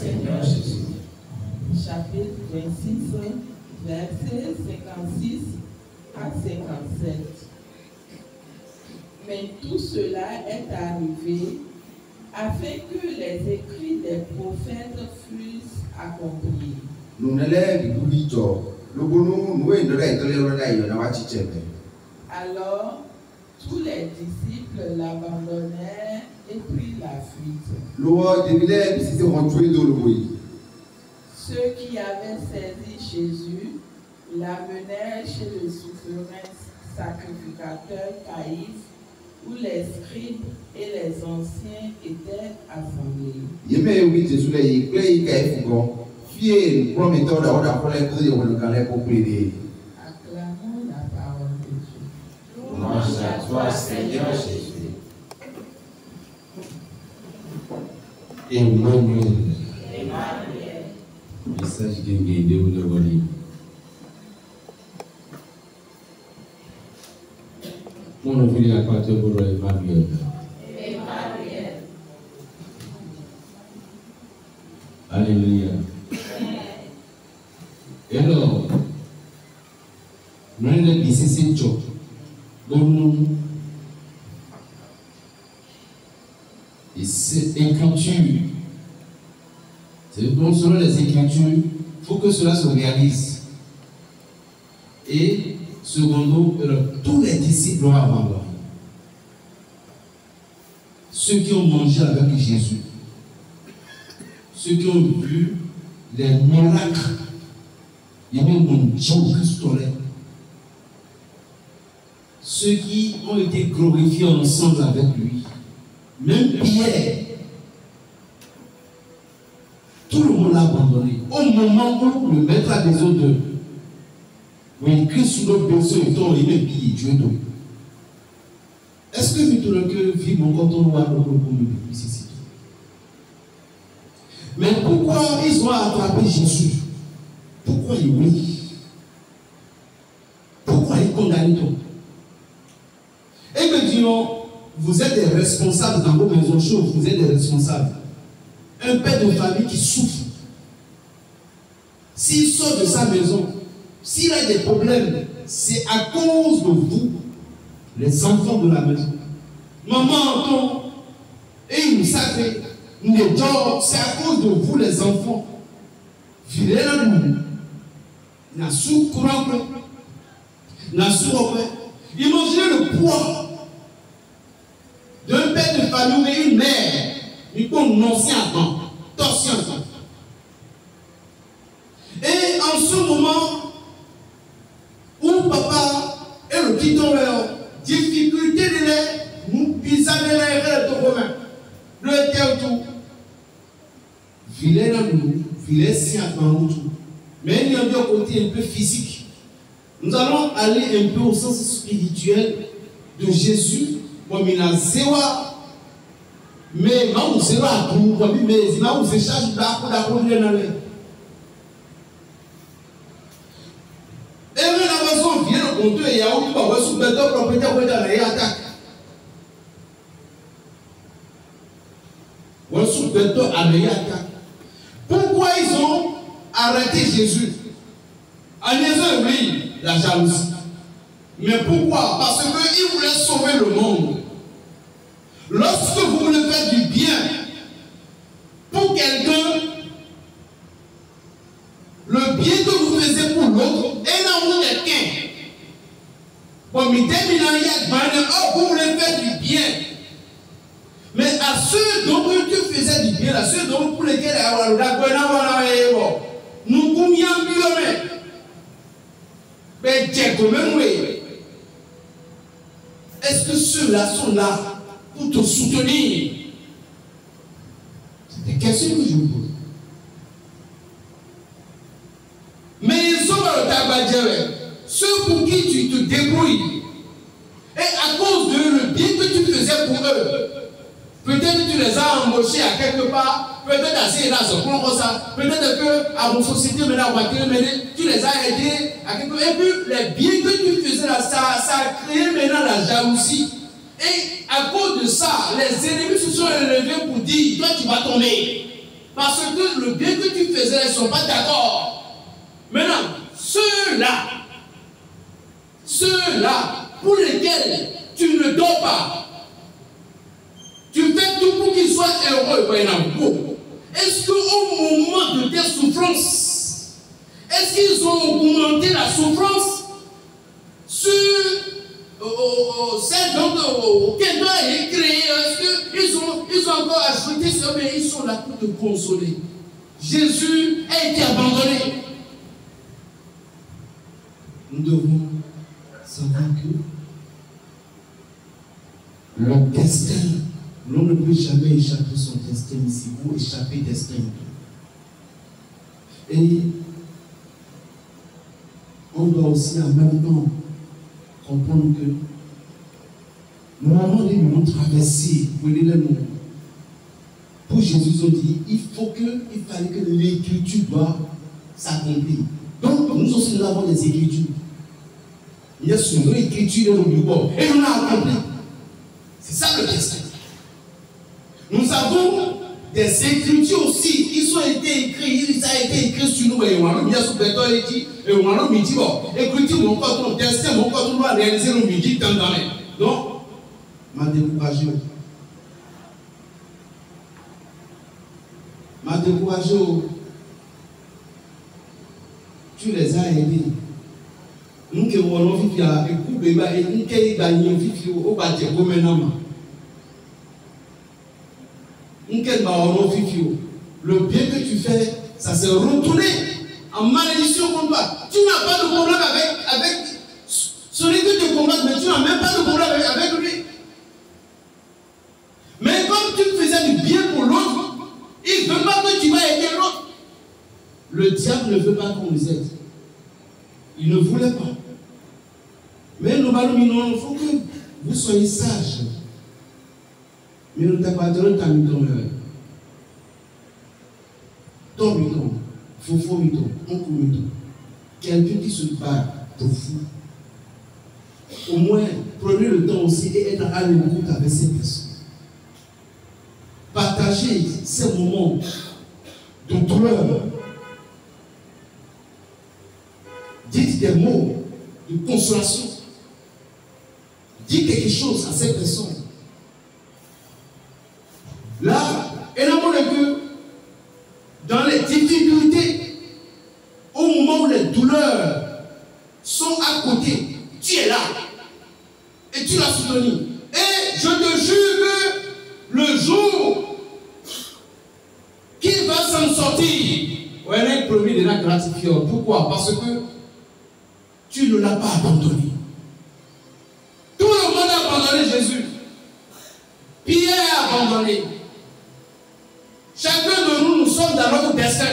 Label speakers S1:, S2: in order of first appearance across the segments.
S1: Seigneur Jésus.
S2: Chapitre 26, versets 56 à 57. Mais tout cela est arrivé afin que les écrits des prophètes fussent accomplis. Alors, tous les disciples l'abandonnèrent et prirent la fuite. Ceux qui avaient saisi Jésus l'amenèrent chez le souverain sacrificateur Caïphe, où les scribes et les anciens étaient assemblés. Acclamons la parole de Dieu.
S1: Louange à toi, Seigneur Jésus.
S3: Emmanuel.
S2: Emmanuel.
S3: Message de Guédé ou de Wali. Mon nom est Aquateur pour Emmanuel.
S2: Emmanuel.
S3: Alléluia. Et alors, nous avons dit c'est Tchok. Donc, c'est écriture. Donc, selon les écritures, il faut que cela se réalise. Et, secondo, tous les disciples ont abandonné. Ceux qui ont mangé avec Jésus, ceux qui ont vu les miracles, il y a même mon Dieu Christolais. Ceux qui ont été glorifiés ensemble avec lui, même Pierre, tout le monde l'a abandonné. Au moment où le maître a besoin de écrire sur notre besoin, il est pillé, Dieu donc. Est-ce que tout le cœur vit mon canton noir dans le groupe de publicité? Mais pourquoi ils ont attrapé Jésus? Pourquoi ils oui? Pourquoi ils condamnent tout? Et me disons, vous êtes des responsables dans vos maisons chaudes, vous êtes des responsables. Un père de famille qui souffre, s'il sort de sa maison, s'il a des problèmes, c'est à cause de vous, les enfants de la maison. Maman entend, et il nous savait, c'est à cause de vous, les enfants. Filez la nous, n'a sous courant, n'a sous repère. Imaginez le poids d'un père de famille et une mère, il peut annoncer avant, torsion. Et en ce moment où papa et le petit tombeur, difficulté de l'air, nous pisons de l'air de Romain, le cœur tout. Vilain dans nous, vilain si avant nous tout. Mais il y a un côté un peu physique. Nous allons aller un peu au sens spirituel de Jésus, comme il a zéwa. Mais quand vous serez à tout, comme il m'a vous échange d'accord dans le. Et même la façon vient le compteur et il y a un peu de sous le dos pour peut-être dans les attaques. Ou sous le dos à l'attaque. Pourquoi ils ont arrêté Jésus? En disant oui, la jalousie. Mais pourquoi? Parce qu'ils voulaient sauver le monde. Lorsque vous voulez faire du bien pour quelqu'un, le bien que vous faites pour l'autre est dans vous quelqu'un. Bon, mais vous voulez faire du bien. Mais à ceux dont tu faisais du bien, à ceux dont pour lesquels nous combien de mais est-ce que ceux-là sont là pour te soutenir? C'est des questions que je vous pose. Mais ils sont dans le tabac, ceux pour qui tu te débrouilles. Et à cause de le bien que tu faisais pour eux, peut-être que tu les as embauchés à quelque part, peut-être assez là, peut-être que à mon société, tu les as aidés à quelque part. Et puis, les biens que tu faisais là, ça a créé maintenant la jalousie. Et à cause de ça, les ennemis se sont élevés pour dire, toi tu vas tomber. Parce que le bien que tu faisais, ils ne sont pas d'accord. Maintenant, ceux-là, pour lesquels tu ne dors pas, tu fais tout pour qu'ils soient heureux. Est-ce qu'au moment de tes souffrances, est-ce qu'ils ont augmenté la souffrance sur celle dont quelqu'un a créé? Est-ce qu'ils ont encore ajouté ça? Mais ils sont là pour te consoler. Jésus a été abandonné. Nous devons savoir que le destin, l'on ne peut jamais échapper son destin ici ou échapper destin. Et on doit aussi en même temps comprendre que le moment de nous traverser, pour Jésus, ils ont dit, il fallait que l'écriture doit s'accomplir. Donc, nous aussi, nous avons des écritures. Il y a sur nos écritures dans le bureau. Et on a accompli. C'est ça le destin. Nous avons des écritures aussi qui ont été écrites. Ça a été écrit sur nous. Et on a mis sur béton et dit, et on a mis dit, bon, écriture, mon corps, ton destin, mon corps, on doit réaliser nos midi dans l'année. Donc, m'a découragé. M'a découragé. Tu les as aidés. Nous qui avons vécu à écouter, et nous qui avons gagné au bâti, au maintenant. Nous qui avons vécu. Le bien que tu fais, ça s'est retourné en malédiction contre toi. Tu n'as pas de problème avec celui que tu combattes, mais tu n'as même pas de problème avec lui. Mais comme tu faisais du bien pour l'autre, il ne veut pas que tu vas aider l'autre. Le diable ne veut pas qu'on nous aide. Il ne voulait pas. Mais nous allons dire, il faut que vous soyez sages. Mais nous t'appartenons à nous. Ton mito, faux mito, oncle mito. Quelqu'un qui se bat pour vous. Au moins, prenez le temps aussi et être à l'écoute avec ces personnes. Partagez ces moments de douleur. Dites des mots de consolation. Dites quelque chose à ces personnes. Là, énormément que dans les difficultés, au moment où les douleurs sont à côté, tu es là et tu l'as soutenu. Et je te jure que le jour qu'il va s'en sortir, on est promis de la gratifier. Pourquoi? Parce que tu ne l'as pas abandonné. Tout le monde a abandonné Jésus. Pierre a abandonné. Chacun de nous, nous sommes dans notre destin.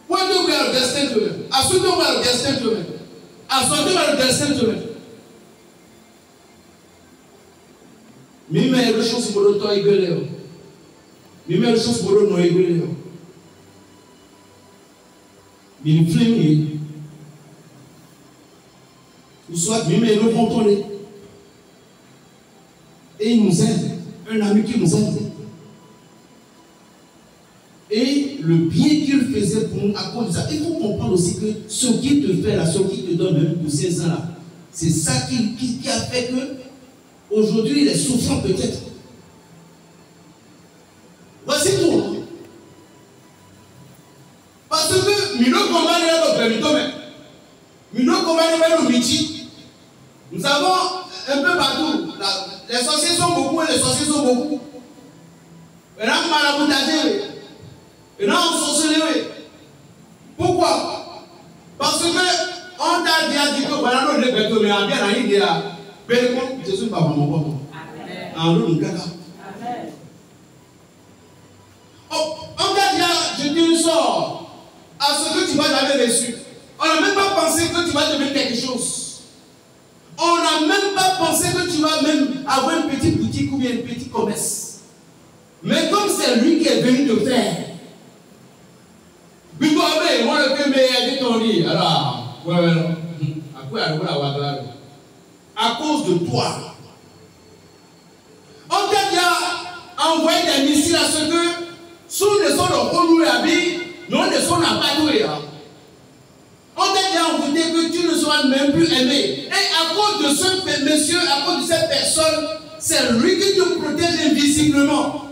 S3: Point de vue à le destin de l'homme. À ce moment à le destin de l'homme. À ce moment à le destin de l'homme. Mais le chose pour le temps égalé. Mais le chose pour le temps égalé. Mais il flemme. Ou soit même le contrôler. Et il nous aide. Un ami qui nous aide. Et le bien qu'il faisait pour nous à cause de ça. Il faut comprendre aussi que ce qu'il te fait là, ce qu'il te donne même pour 16 ans là, c'est ça qui a fait que aujourd'hui il est souffrant peut-être. Voici tout. Parce que Mino combat est le premier. Mino combat est le midi. Nous avons un peu partout. Les sorciers sont beaucoup et les sorciers sont beaucoup. Et là, on m'a raconté. Et là, on sorcellerie. Pourquoi? Parce que on t'a dit que voilà, nous devons mais en bien à l'idée à Jésus par mon corps. En nous, Amen. On t'a dit, je te sors à ce que tu vas jamais reçu. On n'a même pas pensé que tu vas devenir quelque chose. On n'a même pas pensé que tu vas même avoir une petite boutique ou bien un petit commerce. Mais comme c'est lui qui est venu te faire, moi le premier est ton lit. Alors, à cause de toi, on t'a déjà envoyé des missiles à ce que, sous le la vie, mais on ne s'en a pas doué. On t'a déjà envoûté que tu ne seras même plus aimé. Et à cause de ce monsieur, à cause de cette personne, c'est lui qui te protège invisiblement.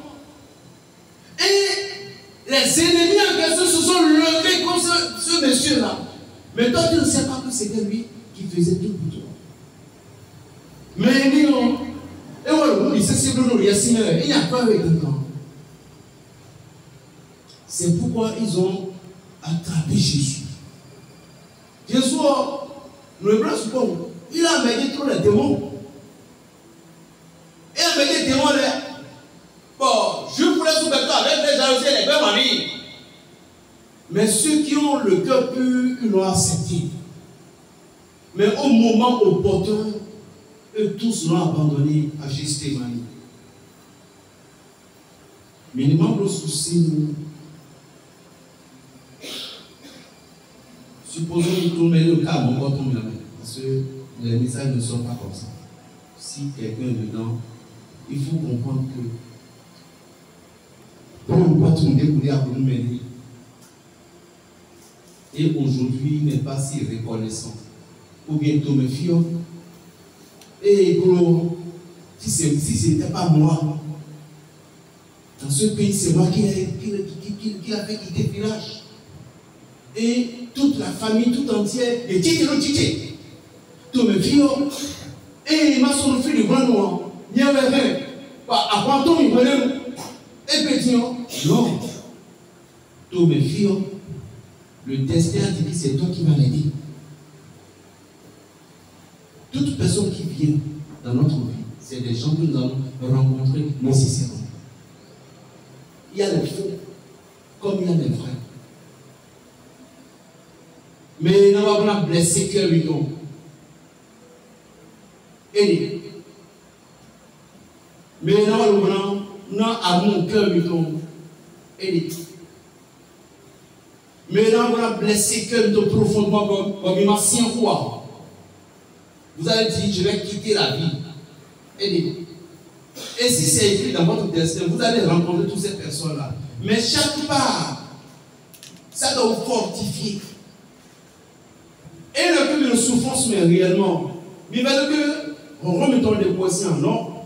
S3: Et les ennemis en question se sont levés contre ce monsieur-là. Mais toi, tu ne sais pas que c'était lui qui faisait tout pour toi. Mais il y a quoi avec le temps? C'est pourquoi ils ont attrapé Jésus. Jésus, le blanc suppose, il a amené trop les démons. Il a amené les démons là. Bon, je voulais soumettre avec les jalousies et les belles mamies. Mais ceux qui ont le cœur pur, ils l'ont accepté. Mais au moment opportun, eux tous l'ont abandonné à Jésus. Minimum le souci, nous. Supposons que tout le monde le cas, mon corps tombe la main. Parce que les messages ne sont pas comme ça. Si quelqu'un est dedans, il faut comprendre que pour ne pas tout découvrir à vous mener. Et aujourd'hui, il n'est pas si reconnaissant. Ou bien tout me fie. Et gros, si ce n'était pas moi, dans ce pays, c'est moi qui a fait quitter le village. Et toute la famille, tout entière, et titi, tout me fie. Et il m'a sonné le grand noir. Il y avait rien. Après, tout me connaît. Et petit, non. Tout me fie. Le destin a dit que c'est toi qui m'as aidé. Toute personne qui vient dans notre vie, c'est des gens que nous allons rencontrer nécessairement. Il y a les faux, comme il y a les vrais. Mais nous avons blessé cœur et non. Et mais nous avons amour cœur et non. Et mais nous avons blessé cœur profondément comme il m'a si en quoi. Vous avez dit, je vais quitter la vie. Et si c'est écrit dans votre destin, vous allez rencontrer toutes ces personnes-là. Mais chaque part, ça doit vous fortifier. Et le cœur de souffrance, mais réellement, mais que remettons les poissons, non.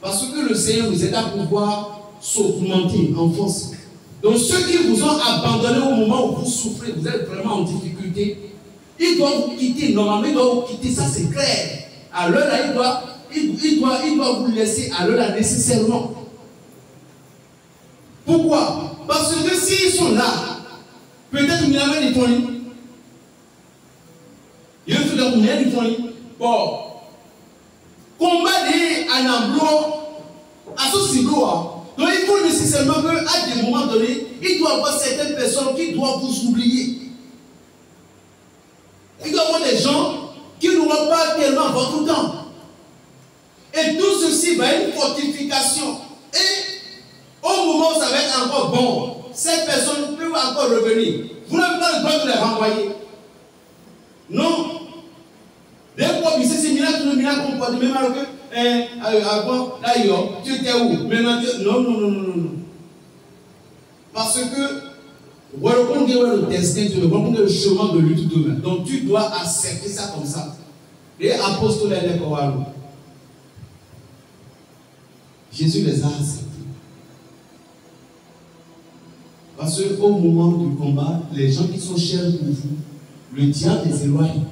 S3: Parce que le Seigneur nous aide à pouvoir s'augmenter en force. Donc ceux qui vous ont abandonné au moment où vous souffrez, vous êtes vraiment en difficulté, ils doivent vous quitter, normalement ils doivent vous quitter, ça c'est clair. À l'heure là, il doit vous laisser à l'heure là nécessairement. Pourquoi? Parce que s'ils sont là, peut-être qu'ils n'avaient ni folie. Il faut donc ni folie. Bon, combat des anablos, à ce cible-là. Donc il faut nécessairement qu'à des moments donnés, il doit y avoir certaines personnes qui doivent vous oublier. Il doit y avoir des gens qui ne vont pas tellement votre temps. Et tout ceci va être une fortification. Et au moment où ça va être encore bon, cette personne peut encore revenir. Vous n'avez pas le droit de les renvoyer. Non. Des fois, c'est Mina, tout le Mina comporte même alors que avant, là, tu étais où? Maintenant, non. Parce que le destin, tu ne le chemin de lui tout demain. Donc tu dois accepter ça comme ça. Les apôtres les Kowalo. Jésus les a acceptés. Parce qu'au moment du combat, les gens qui sont chers pour vous, le diable les éloigne.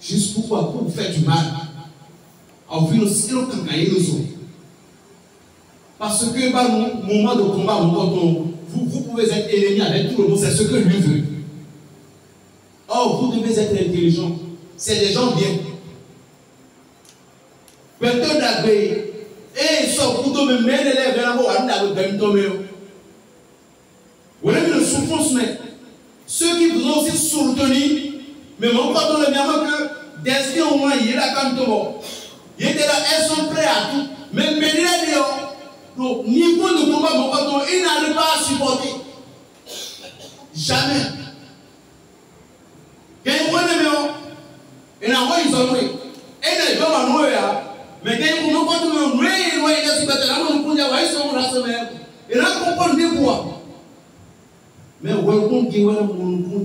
S3: Juste pourquoi? Pour vous faire du mal. Parce que par le moment de combat, vous pouvez être ennemi avec tout le monde, c'est ce que lui veut. Or, vous devez être intelligent. C'est des gens bien. Peut-être d'agréer. Et ça, vous devez mettre les lèvres là-bas, vous avez une souffrance, mais ceux qui vous ont aussi soutenu, mais mon pardon, le bien que destin au moins, il est là comme tout. Il était là, elles sont prêtes à tout. Mais maintenant, donc, niveau de combat, mon pardon, il n'arrive pas à supporter. Jamais. Quand il prend le méon, il a envoyé isolé. Et il a dit, mais quand il prend le méon, il a dit, il a compris des bois. Mais welcome qui est mon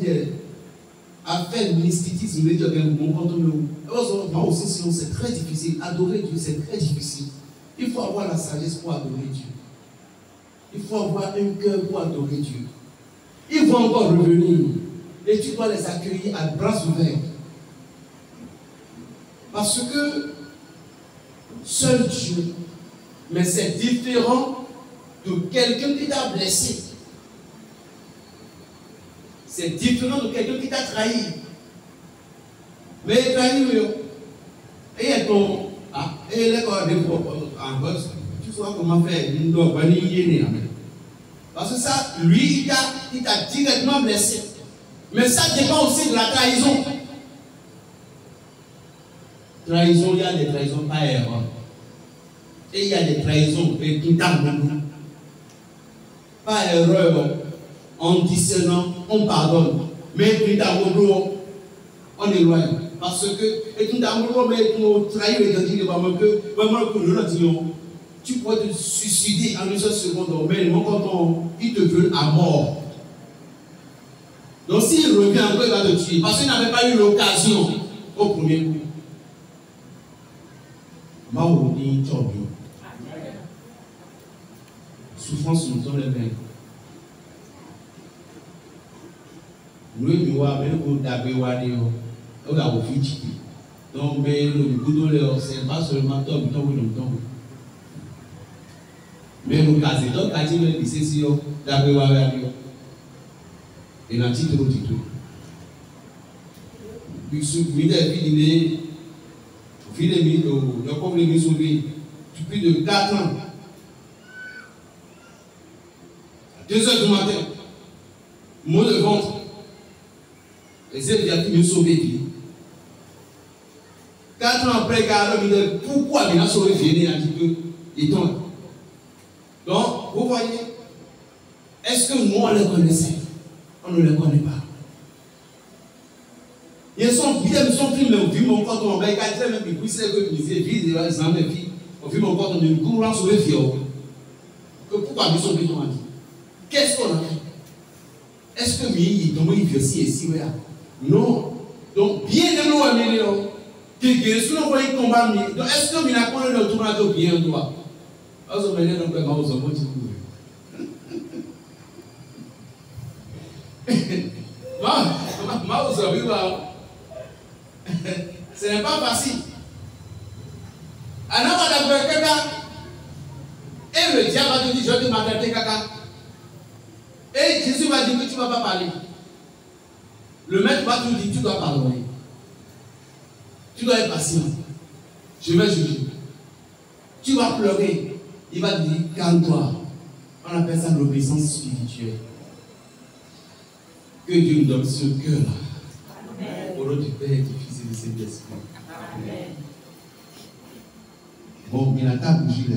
S3: à faire mysticisme, c'est très difficile. Adorer Dieu, c'est très difficile. Il faut avoir la sagesse pour adorer Dieu. Il faut avoir un cœur pour adorer Dieu. Ils vont encore revenir et tu dois les accueillir à bras ouverts. Parce que seul Dieu, mais c'est différent de quelqu'un qui t'a blessé. C'est différent de quelqu'un qui t'a trahi. Mais trahi, et il y a ton. Ah, et là, quand en bosse, tu sauras comment faire. Parce que ça, lui, il t'a directement blessé. Mais ça dépend aussi de la trahison. Trahison, il y a des trahisons par erreur. Et il y a des trahisons qui t'amènent. Par erreur, en discernant, on pardonne. Mais on éloigne. Parce que, et tout d'amour, mais nous trahir les gens que vraiment que nous disons, tu pourrais te suicider en une seule seconde, mais quand ils te veulent à mort. Donc s'il revient encore, il va te tuer. Parce qu'il n'avait pas eu l'occasion au premier coup. Maoudi, Tchobio. Souffrance nous donne les mains. Nous, nous avons d'abord on a au Fidji. Donc, mais le boulot, c'est pas seulement toi, mais le cas, c'est toi qui as dit que c'est si on d'abord et dans titre au titre. Puis, sous le vie de comme les mis depuis plus de 4 ans. À 2 h du matin, mot de ventre. Et c'est déjà qui me sauvé. 4 ans après, Carole me dit pourquoi il a sauvé Vianney un petit peu et donc, vous voyez, est-ce que nous on les connaissait? On ne les connaît pas. Ils sont bien, ils sont films, on vit mon corps, on va y aller, même puis c'est que nous vise les gens, mes filles, on vit mon corps, on est courant sur les filles. Pourquoi ils sont bien? Qu'est-ce qu'on a fait? Est-ce que il vit aussi ici? Non. Donc, bien de nous améliorer. Est-ce que nous avons le tournage bien de toi? Ce n'est pas facile. Alors, on a fait caca. Et le diable va te dire, je vais te maltraiter caca. Et Jésus va dire que tu ne vas pas parler. Le maître va te dire, tu dois pardonner. Tu dois être patient. Je vais juger. Tu vas pleurer. Il va te dire, calme-toi. On appelle ça l'obéissance spirituelle. Que Dieu nous donne ce cœur-là. Au nom du Père, du Fils et du Saint-Esprit. Bon, il a ta bougie là.